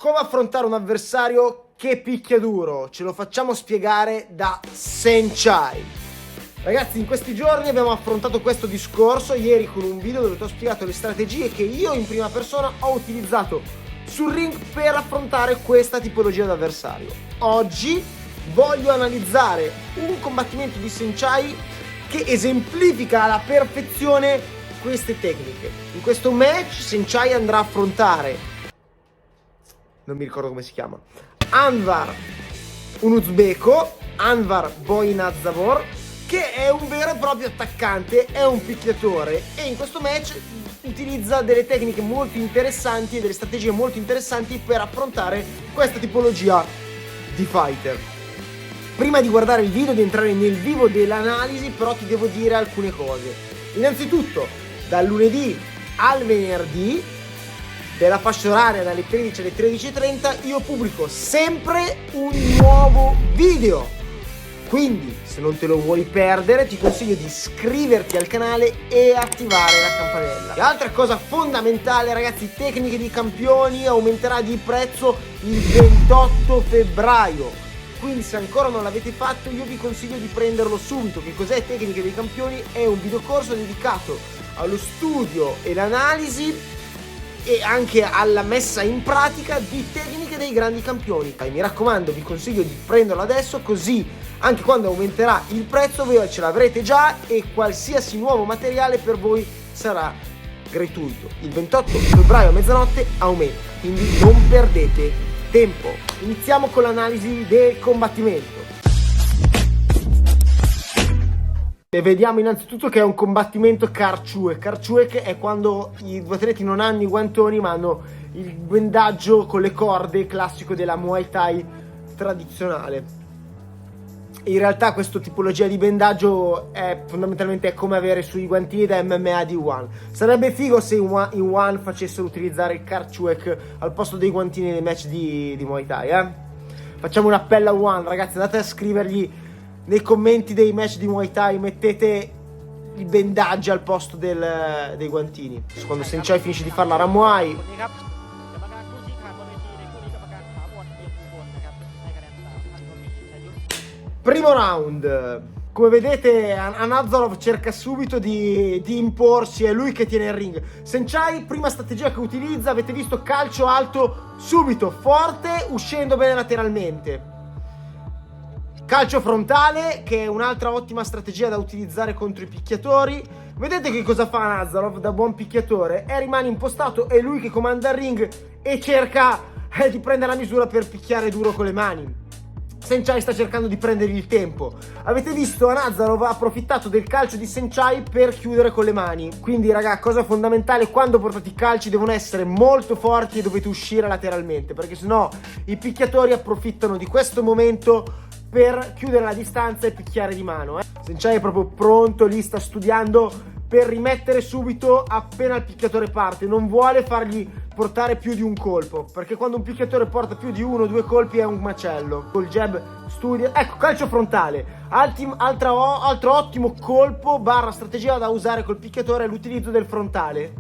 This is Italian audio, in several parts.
Come affrontare un avversario che picchia duro? Ce lo facciamo spiegare da Senchai. Ragazzi, in questi giorni abbiamo affrontato questo discorso, ieri con un video dove ti ho spiegato le strategie che io in prima persona ho utilizzato sul ring per affrontare questa tipologia di avversario. Oggi voglio analizzare un combattimento di Senchai che esemplifica alla perfezione queste tecniche. In questo match Senchai andrà a affrontare, non mi ricordo come si chiama, Anvar, un uzbeko, Anvar Boinazavor, che è un vero e proprio attaccante, è un picchiatore e in questo match utilizza delle tecniche molto interessanti e delle strategie molto interessanti per affrontare questa tipologia di fighter. Prima di guardare il video, di entrare nel vivo dell'analisi, però ti devo dire alcune cose. Innanzitutto, dal lunedì al venerdì, della fascia oraria dalle 13 alle 13:30, io pubblico sempre un nuovo video. Quindi, se non te lo vuoi perdere, ti consiglio di iscriverti al canale e attivare la campanella. L'altra cosa fondamentale, ragazzi, tecniche di campioni aumenterà di prezzo il 28 febbraio. Quindi se ancora non l'avete fatto, io vi consiglio di prenderlo subito. Che cos'è Tecniche dei Campioni? È un videocorso dedicato allo studio e l'analisi e anche alla messa in pratica di tecniche dei grandi campioni. Mi raccomando, vi consiglio di prenderlo adesso, così anche quando aumenterà il prezzo voi ce l'avrete già e qualsiasi nuovo materiale per voi sarà gratuito. Il 28 febbraio a mezzanotte aumenta, quindi non perdete tempo. Iniziamo con l'analisi del combattimento. E vediamo innanzitutto che è un combattimento Karchuek. Karchuek è quando i due atleti non hanno i guantoni ma hanno il bendaggio con le corde classico della Muay Thai tradizionale. In realtà questa tipologia di bendaggio è fondamentalmente come avere sui guantini da MMA di One. Sarebbe figo se in One facessero utilizzare il Karchuek al posto dei guantini nei match di Muay Thai, Facciamo un appello a One, ragazzi, andate a scrivergli nei commenti dei match di Muay Thai, mettete i bendaggi al posto dei guantini. Quando Senchai finisce di fare la Ramuai, primo round. Come vedete Anazarov cerca subito di imporsi, è lui che tiene il ring. Senchai, prima strategia che utilizza, avete visto, calcio alto subito, forte, uscendo bene lateralmente. Calcio frontale, che è un'altra ottima strategia da utilizzare contro i picchiatori. Vedete che cosa fa Anazarov da buon picchiatore? Rimane impostato, è lui che comanda il ring e cerca di prendere la misura per picchiare duro con le mani. Senchai sta cercando di prendergli il tempo. Avete visto, Anazarov ha approfittato del calcio di Senchai per chiudere con le mani. Quindi raga, cosa fondamentale, quando portate i calci devono essere molto forti e dovete uscire lateralmente, perché sennò i picchiatori approfittano di questo momento per chiudere la distanza e picchiare di mano. Senchai è proprio pronto, lì sta studiando per rimettere subito appena il picchiatore parte. Non vuole fargli portare più di un colpo, perché quando un picchiatore porta più di uno o due colpi è un macello. Col jab studia. Ecco, calcio frontale, altro ottimo colpo barra strategia da usare col picchiatore è l'utilizzo del frontale,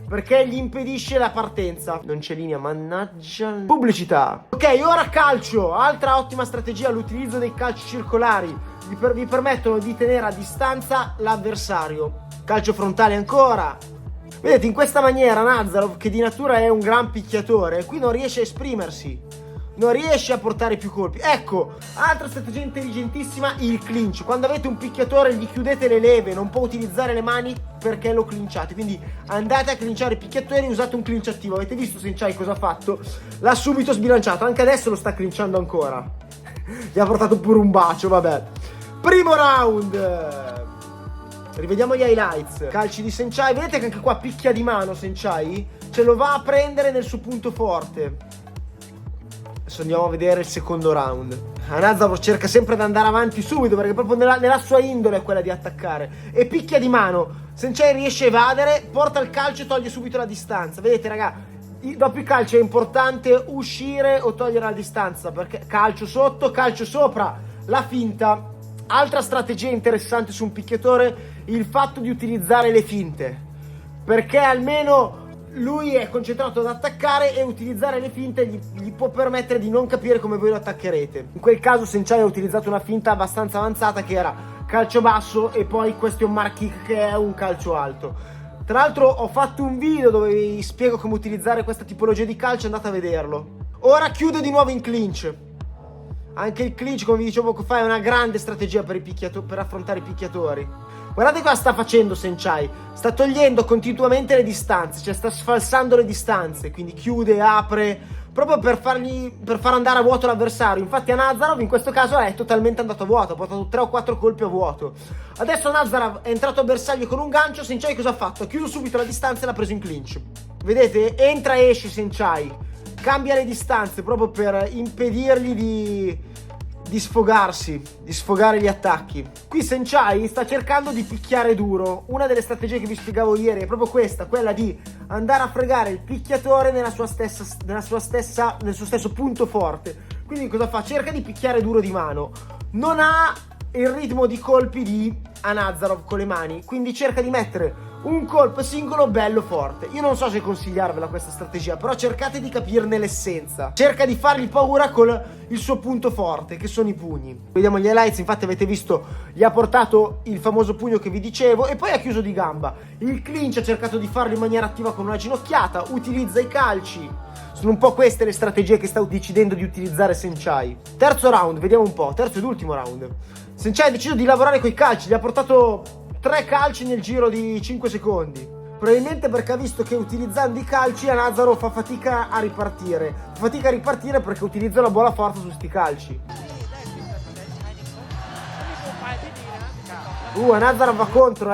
perché gli impedisce la partenza. Non c'è linea, mannaggia. Pubblicità. Ok, ora calcio. Altra ottima strategia, l'utilizzo dei calci circolari. Vi permettono di tenere a distanza l'avversario. Calcio frontale ancora. Vedete, in questa maniera Anazarov, che di natura è un gran picchiatore, qui non riesce a esprimersi, non riesce a portare più colpi. Ecco, altra strategia intelligentissima, il clinch. Quando avete un picchiatore gli chiudete le leve, non può utilizzare le mani perché lo clinciate, quindi andate a clinciare i picchiatori e usate un clinch attivo. Avete visto Senchai cosa ha fatto? L'ha subito sbilanciato, anche adesso lo sta clinciando ancora. Gli ha portato pure un bacio, vabbè. Primo round. Rivediamo gli highlights. Calci di Senchai, vedete che anche qua picchia di mano Senchai, ce lo va a prendere nel suo punto forte. Adesso andiamo a vedere il secondo round. Anazarov cerca sempre di andare avanti subito, perché proprio nella sua indole è quella di attaccare, e picchia di mano. Senchai riesce a evadere, porta il calcio e toglie subito la distanza. Vedete raga, dopo il calcio è importante uscire o togliere la distanza, perché calcio sotto, calcio sopra, la finta. Altra strategia interessante su un picchiatore, il fatto di utilizzare le finte, perché almeno lui è concentrato ad attaccare e utilizzare le finte gli può permettere di non capire come voi lo attaccherete. In quel caso Senchai ha utilizzato una finta abbastanza avanzata che era calcio basso e poi question mark kick, che è un calcio alto. Tra l'altro ho fatto un video dove vi spiego come utilizzare questa tipologia di calcio, andate a vederlo. Ora chiude di nuovo in clinch. Anche il clinch, come vi dicevo poco fa, è una grande strategia per affrontare i picchiatori. Guardate cosa sta facendo Senchai. Sta togliendo continuamente le distanze, cioè sta sfalsando le distanze, quindi chiude, apre, proprio per far andare a vuoto l'avversario. Infatti a Nazarov in questo caso è totalmente andato a vuoto, ha portato 3 o 4 colpi a vuoto. Adesso Nazarov è entrato a bersaglio con un gancio. Senchai cosa ha fatto? Ha chiuso subito la distanza e l'ha preso in clinch. Vedete? Entra e esce Senchai, cambia le distanze proprio per impedirgli di sfogarsi, di sfogare gli attacchi. Qui Senchai sta cercando di picchiare duro. Una delle strategie che vi spiegavo ieri è proprio questa, quella di andare a fregare il picchiatore nel suo stesso punto forte. Quindi cosa fa? Cerca di picchiare duro di mano. Non ha il ritmo di colpi di Nazarov con le mani, quindi cerca di mettere un colpo singolo bello forte. Io non so se consigliarvela questa strategia, però cercate di capirne l'essenza. Cerca di fargli paura con il suo punto forte, che sono i pugni. Vediamo gli highlights, infatti avete visto, gli ha portato il famoso pugno che vi dicevo e poi ha chiuso di gamba. Il clinch ha cercato di farlo in maniera attiva con una ginocchiata, utilizza i calci. Sono un po' queste le strategie che sta decidendo di utilizzare Senchai. Terzo round, vediamo un po', terzo ed ultimo round. Senchai ha deciso di lavorare coi calci, gli ha portato 3 calci nel giro di 5 secondi. Probabilmente perché ha visto che utilizzando i calci Nazarov fa fatica a ripartire. Fa fatica a ripartire perché utilizza la bola forza su sti calci. Nazarov va contro,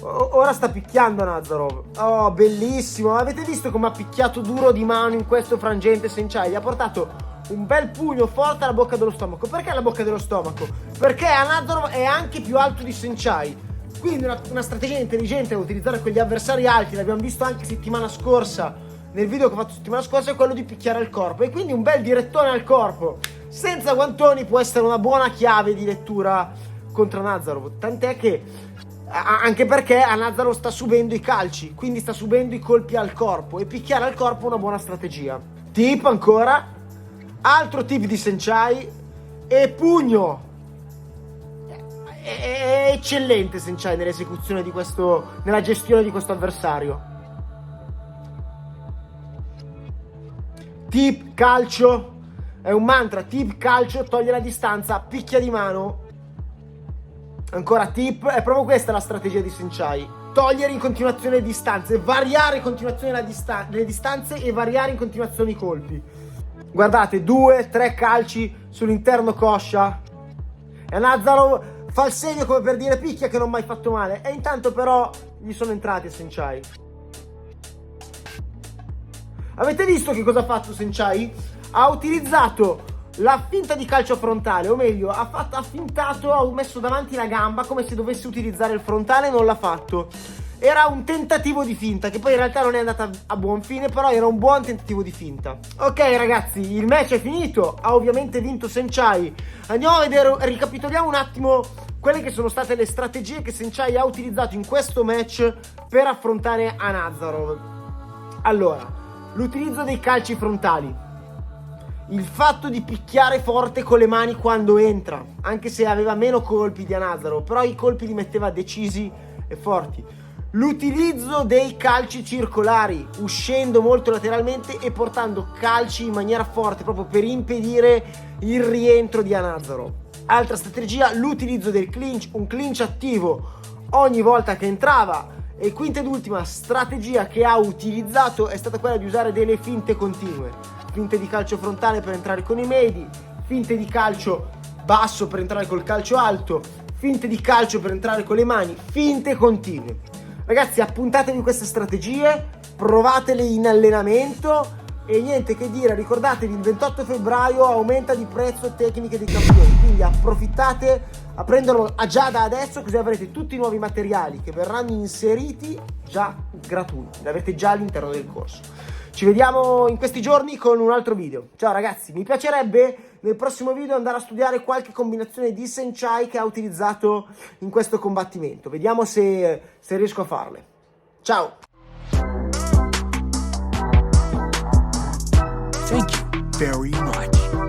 ora sta picchiando Nazarov. Oh, bellissimo. Avete visto come ha picchiato duro di mano in questo frangente Senchai? Gli ha portato un bel pugno forte alla bocca dello stomaco. Perché alla bocca dello stomaco? Perché Nazarov è anche più alto di Senchai. Quindi una strategia intelligente da utilizzare con gli avversari alti, l'abbiamo visto anche settimana scorsa, nel video che ho fatto settimana scorsa, è quello di picchiare al corpo. E quindi un bel direttone al corpo senza guantoni può essere una buona chiave di lettura contro Nazarov. Tant'è che, anche perché Nazarov sta subendo i calci, quindi sta subendo i colpi al corpo, e picchiare al corpo è una buona strategia. Tip ancora, altro tip di Senchai, e pugno. È eccellente Senchai nell'esecuzione di nella gestione di questo avversario. Tip calcio, è un mantra. Tip calcio, toglie la distanza, picchia di mano. Ancora tip, è proprio questa la strategia di Senchai: togliere in continuazione le distanze, variare in continuazione le distanze e variare in continuazione i colpi. Guardate, 2-3 calci sull'interno coscia e Nazarov fa il segno come per dire picchia che non mi hai fatto male, e intanto però gli sono entrati a Senchai. Avete visto che cosa ha fatto Senchai? Ha utilizzato la finta di calcio frontale, o meglio, ha fintato, ha messo davanti la gamba come se dovesse utilizzare il frontale, non l'ha fatto. Era un tentativo di finta che poi in realtà non è andata a buon fine, però era un buon tentativo di finta. Ok ragazzi, il match è finito, ha ovviamente vinto Senchai. Andiamo a vedere, ricapitoliamo un attimo quelle che sono state le strategie che Senchai ha utilizzato in questo match per affrontare Nazarov. Allora, l'utilizzo dei calci frontali, il fatto di picchiare forte con le mani quando entra, anche se aveva meno colpi di Nazarov, però i colpi li metteva decisi e forti. L'utilizzo dei calci circolari, uscendo molto lateralmente e portando calci in maniera forte proprio per impedire il rientro di Nazarov. Altra strategia, l'utilizzo del clinch, un clinch attivo ogni volta che entrava. E quinta ed ultima strategia che ha utilizzato è stata quella di usare delle finte continue. Finte di calcio frontale per entrare con i medi, finte di calcio basso per entrare col calcio alto, finte di calcio per entrare con le mani, finte continue. Ragazzi, appuntatevi queste strategie, provatele in allenamento e niente che dire, ricordatevi, il 28 febbraio aumenta di prezzo Tecniche dei Campioni, quindi approfittate a prenderlo già da adesso, così avrete tutti i nuovi materiali che verranno inseriti già gratuiti, li avrete già all'interno del corso. Ci vediamo in questi giorni con un altro video. Ciao ragazzi, mi piacerebbe nel prossimo video andare a studiare qualche combinazione di Senchai che ha utilizzato in questo combattimento. Vediamo se riesco a farle. Ciao! very much.